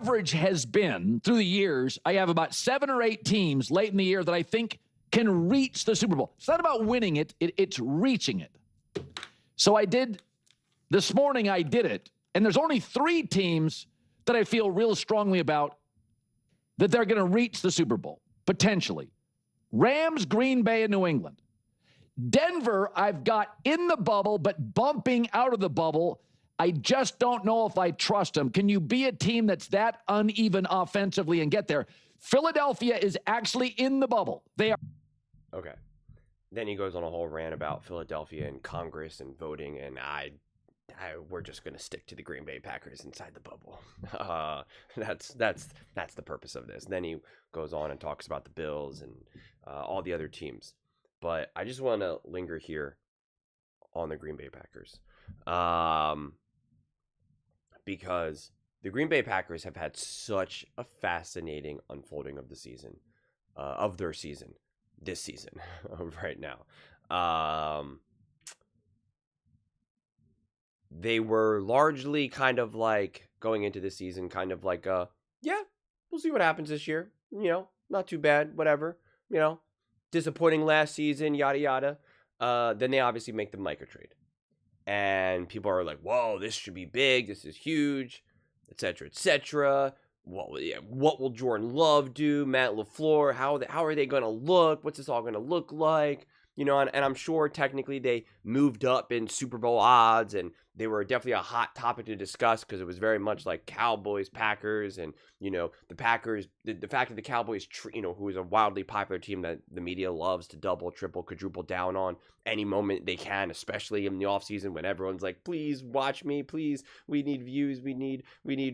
average has been through the years, I have about 7 or 8 teams late in the year that I think can reach the Super Bowl. It's not about winning it, it's reaching it. So this morning I did it, and there's only 3 teams that I feel real strongly about that they're going to reach the Super Bowl, potentially. Rams, Green Bay, and New England. Denver, I've got in the bubble, but bumping out of the bubble. I just don't know if I trust them. Can you be a team that's that uneven offensively and get there? Philadelphia is actually in the bubble. They are. Okay. Then he goes on a whole rant about Philadelphia and Congress and voting, and we're just going to stick to the Green Bay Packers inside the bubble. That's the purpose of this. Then he goes on and talks about the Bills and all the other teams. But I just want to linger here on the Green Bay Packers. Because the Green Bay Packers have had such a fascinating unfolding of the season, of their season, this season, right now. They were largely kind of like going into the season, kind of like, yeah, we'll see what happens this year. You know, not too bad, whatever. You know, disappointing last season, yada, yada. Then they obviously make the Micah trade. And people are like, whoa, this should be big. This is huge, et cetera, et cetera. What will Jordan Love do? Matt LaFleur, how are they going to look? What's this all going to look like? You know, and I'm sure technically they moved up in Super Bowl odds, and they were definitely a hot topic to discuss because it was very much like Cowboys, Packers, and, you know, the Packers, the fact that the Cowboys, you know, who is a wildly popular team that the media loves to double, triple, quadruple down on any moment they can, especially in the offseason when everyone's like, please watch me, please, we need views, we need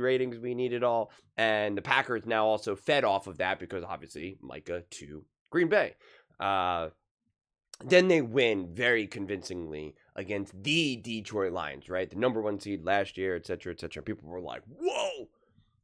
ratings, we need it all. And the Packers now also fed off of that because obviously Micah to Green Bay. Then they win very convincingly against the Detroit Lions, right? The number 1 seed last year, et cetera, et cetera. People were like, whoa,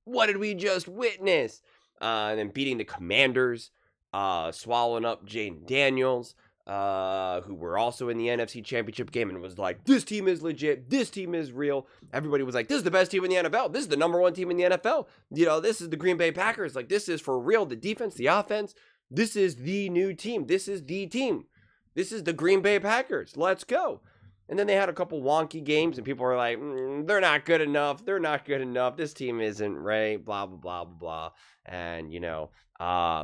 what did we just witness? And then beating the Commanders, swallowing up Jaden Daniels, who were also in the NFC Championship game, and was like, this team is legit, this team is real. Everybody was like, this is the best team in the NFL. This is the number 1 team in the NFL. You know, this is the Green Bay Packers. Like, this is for real. The defense, the offense, this is the new team. This is the team. This is the Green Bay Packers. Let's go. And then they had a couple wonky games, and people were like, they're not good enough. They're not good enough. This team isn't right, blah, blah, blah, blah, blah. And, you know,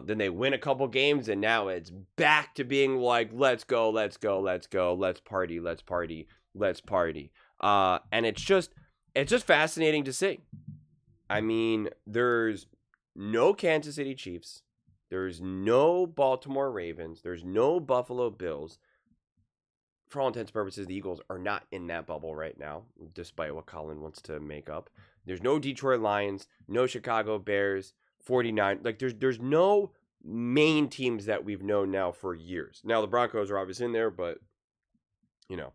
then they win a couple games, and now it's back to being like, let's go, let's go, let's go, let's party, let's party, let's party. And it's just fascinating to see. I mean, there's no Kansas City Chiefs. There's no Baltimore Ravens. There's no Buffalo Bills. For all intents and purposes, the Eagles are not in that bubble right now, despite what Colin wants to make up. There's no Detroit Lions, no Chicago Bears, 49. Like, there's no main teams that we've known now for years. Now, the Broncos are obviously in there, but, you know,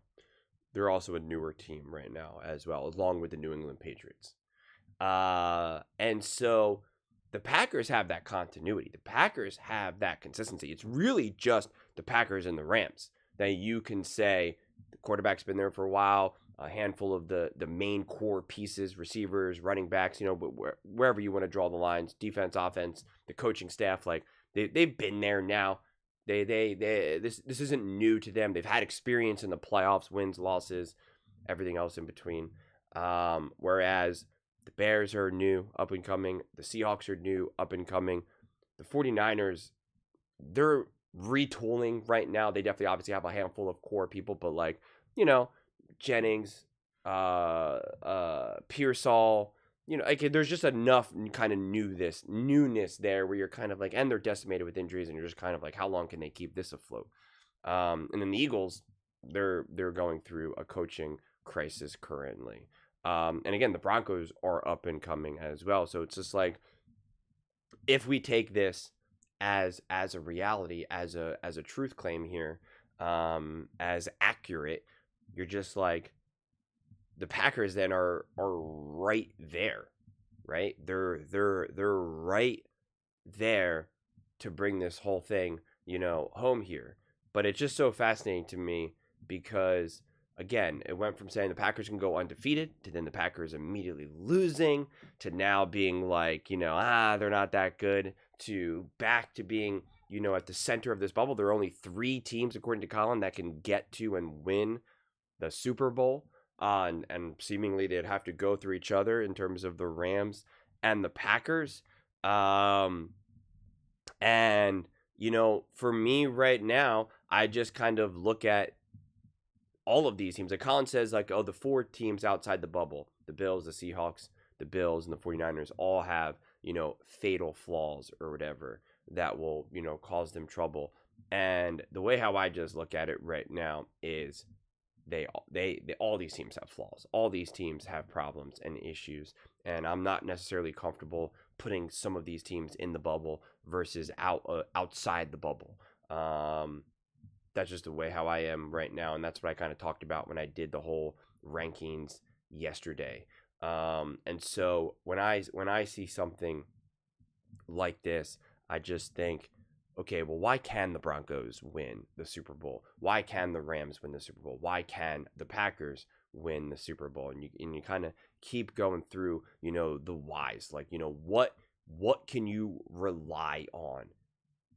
they're also a newer team right now as well, along with the New England Patriots. And so the Packers have that continuity. The Packers have that consistency. It's really just the Packers and the Rams that you can say the quarterback's been there for a while, a handful of the main core pieces, receivers, running backs, you know, but wherever you want to draw the lines, defense, offense, the coaching staff, like they've been there now. This isn't new to them. They've had experience in the playoffs, wins, losses, everything else in between. Whereas the Bears are new, up and coming. The Seahawks are new, up and coming. The 49ers, they're retooling right now. They definitely obviously have a handful of core people, but like, you know, Jennings, Pearsall, you know, like there's just enough kind of newness there where you're kind of like, and they're decimated with injuries, and you're just kind of like, how long can they keep this afloat? And then the Eagles, they're going through a coaching crisis currently. And again, the Broncos are up and coming as well. So it's just like, if we take this as a reality, as a truth claim here, as accurate, you're just like, the Packers then are right there, right? They're right there to bring this whole thing, you know, home here. But it's just so fascinating to me because again, it went from saying the Packers can go undefeated to then the Packers immediately losing to now being like, they're not that good, to back to being, at the center of this bubble. There are only 3 teams, according to Colin, that can get to and win the Super Bowl. And seemingly they'd have to go through each other in terms of the Rams and the Packers. And, for me right now, I just kind of look at all of these teams. Like Colin says, like, the 4 teams outside the bubble, the Bills, the Seahawks, the Bills, and the 49ers all have, fatal flaws or whatever that will, cause them trouble. And the way how I just look at it right now is all these teams have flaws. All these teams have problems and issues. And I'm not necessarily comfortable putting some of these teams in the bubble versus outside the bubble. That's just the way how I am right now, and that's what I kind of talked about when I did the whole rankings yesterday. And so when I see something like this, I just think, okay, well, why can the Broncos win the Super Bowl? Why can the Rams win the Super Bowl? Why can the Packers win the Super Bowl? And you kind of keep going through, the whys. Like, what can you rely on,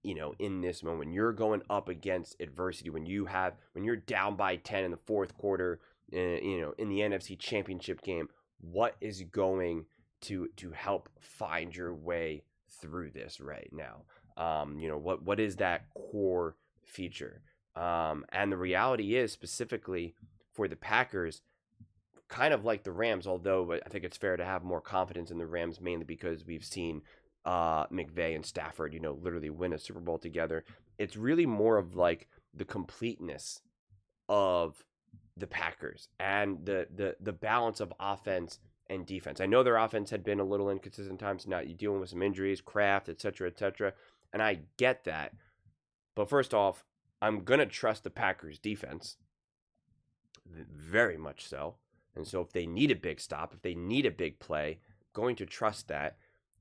in this moment? You're going up against adversity, when you're down by 10 in the fourth quarter, in the NFC Championship game. What is going to help find your way through this right now? What is that core feature? And the reality is, specifically for the Packers, kind of like the Rams, although I think it's fair to have more confidence in the Rams, mainly because we've seen McVay and Stafford, literally win a Super Bowl together. It's really more of like the completeness of the Packers and the balance of offense and defense. I know their offense had been a little inconsistent times. Now you're dealing with some injuries, Kraft, etc., and I get that. But first off, I'm going to trust the Packers defense, very much so. And so if they need a big stop, if they need a big play, going to trust that.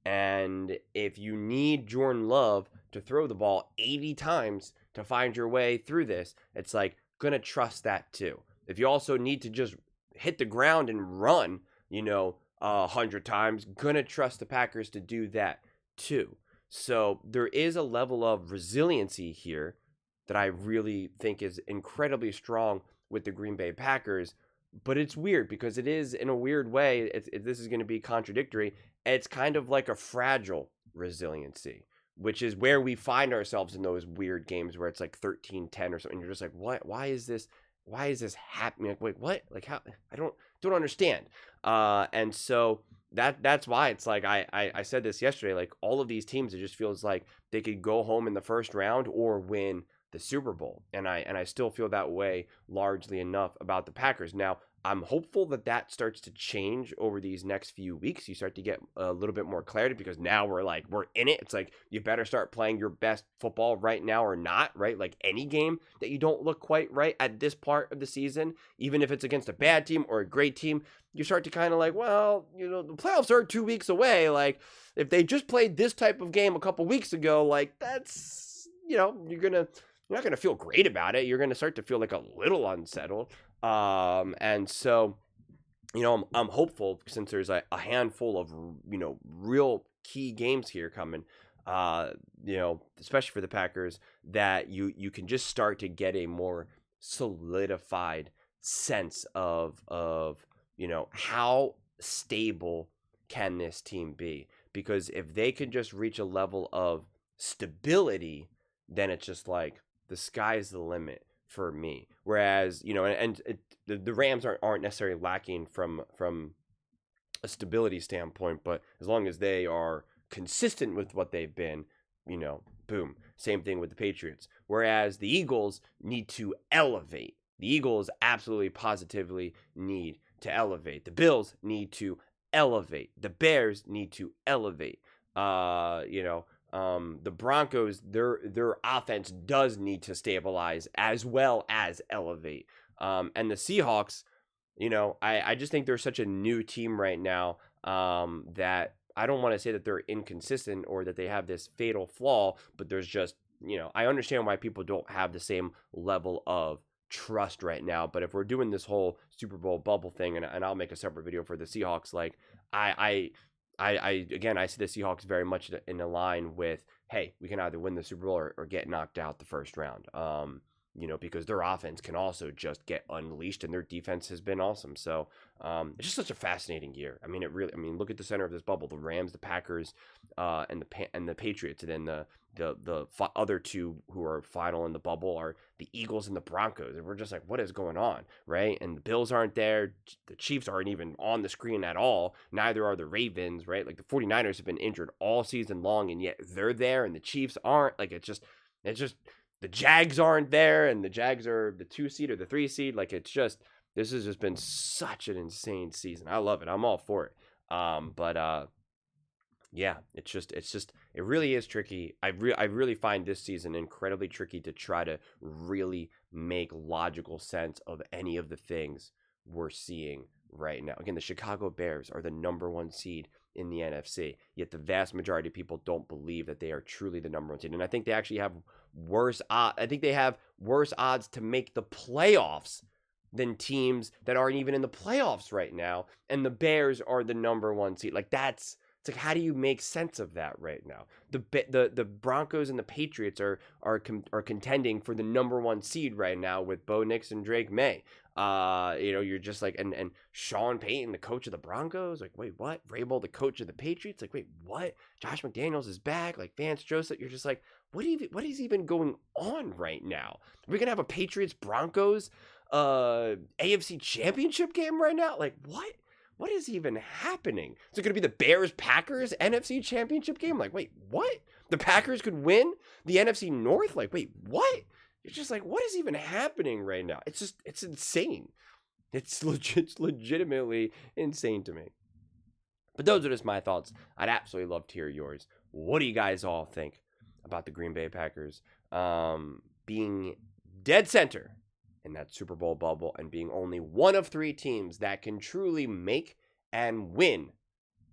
And if you need Jordan Love to throw the ball 80 times to find your way through this, it's like, going to trust that too. If you also need to just hit the ground and run, 100 times, going to trust the Packers to do that too. So there is a level of resiliency here that I really think is incredibly strong with the Green Bay Packers. But it's weird because it is, in a weird way, this is going to be contradictory. It's kind of like a fragile resiliency, which is where we find ourselves in those weird games where it's like 13-10 or something. You're just like, what? Why is this happening? Like, wait, what? Like, how? I don't understand. And so that's why it's like I said this yesterday. Like, all of these teams, it just feels like they could go home in the first round or win the Super Bowl. And I still feel that way largely enough about the Packers. Now, I'm hopeful that starts to change over these next few weeks. You start to get a little bit more clarity because now we're in it. It's like, you better start playing your best football right now or not, right? Like, any game that you don't look quite right at this part of the season, even if it's against a bad team or a great team, you start to kind of like, well, the playoffs are 2 weeks away. Like, if they just played this type of game a couple weeks ago, like, that's, you're not going to feel great about it. You're going to start to feel like a little unsettled. And so, I'm hopeful, since there's a handful of, real key games here coming, especially for the Packers, that you can just start to get a more solidified sense of how stable can this team be? Because if they can just reach a level of stability, then it's just like, the sky's the limit for me. Whereas, the Rams aren't necessarily lacking from a stability standpoint, but as long as they are consistent with what they've been, boom. Same thing with the Patriots. Whereas the Eagles need to elevate. The Eagles absolutely positively need to elevate. The Bills need to elevate. The Bears need to elevate. The Broncos, their offense does need to stabilize as well as elevate. And the Seahawks, I just think they're such a new team right now, that I don't want to say that they're inconsistent or that they have this fatal flaw, but there's just, I understand why people don't have the same level of trust right now. But if we're doing this whole Super Bowl bubble thing, and I'll make a separate video for the Seahawks, like again, I see the Seahawks very much in a line with, hey, we can either win the Super Bowl or get knocked out the first round. Because their offense can also just get unleashed, and their defense has been awesome. So it's just such a fascinating year. I mean, look at the center of this bubble: the Rams, the Packers, and the Patriots, and then the other two who are final in the bubble are the Eagles and the Broncos. And we're just like, what is going on, right? And the Bills aren't there. The Chiefs aren't even on the screen at all. Neither are the Ravens, right? Like the 49ers have been injured all season long, and yet they're there, and the Chiefs aren't. Like it's just the Jags aren't there, and the Jags are the 2 seed or the 3 seed. Like this has just been such an insane season. I love it. I'm all for it. Yeah, it really is tricky. I really find this season incredibly tricky to try to really make logical sense of any of the things we're seeing right now. Again, the Chicago Bears are the #1 seed in the NFC, yet the vast majority of people don't believe that they are truly the #1 seed. And I think they actually have worse odds to make the playoffs than teams that aren't even in the playoffs right now. And the Bears are the #1 seed. Like it's like, how do you make sense of that right now? The Broncos and the Patriots are contending for the #1 seed right now with Bo Nix and Drake May. You're just like, and Sean Payton, the coach of the Broncos, like, wait, what? Vrabel, the coach of the Patriots, like, wait, what? Josh McDaniels is back, like Vance Joseph. You're just like, what is even going on right now? Are we gonna have a Patriots Broncos AFC Championship game right now? Like, what? What is even happening? Is it going to be the Bears-Packers NFC Championship game? Like, wait, what? The Packers could win the NFC North? Like, wait, what? It's just like, what is even happening right now? It's insane. It's legitimately insane to me. But those are just my thoughts. I'd absolutely love to hear yours. What do you guys all think about the Green Bay Packers being dead center in that Super Bowl bubble and being only one of 3 teams that can truly make and win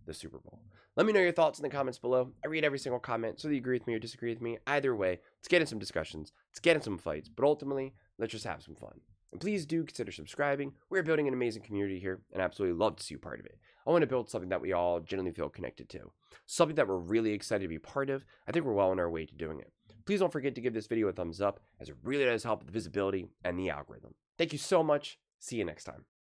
the Super Bowl? Let me know your thoughts in the comments below. I read every single comment, so you agree with me or disagree with me. Either way, let's get in some discussions, let's get in some fights, but ultimately, let's just have some fun. And please do consider subscribing. We're building an amazing community here, and I absolutely love to see you part of it. I want to build something that we all genuinely feel connected to, something that we're really excited to be part of. I think we're well on our way to doing it. Please don't forget to give this video a thumbs up, as it really does help with the visibility and the algorithm. Thank you so much. See you next time.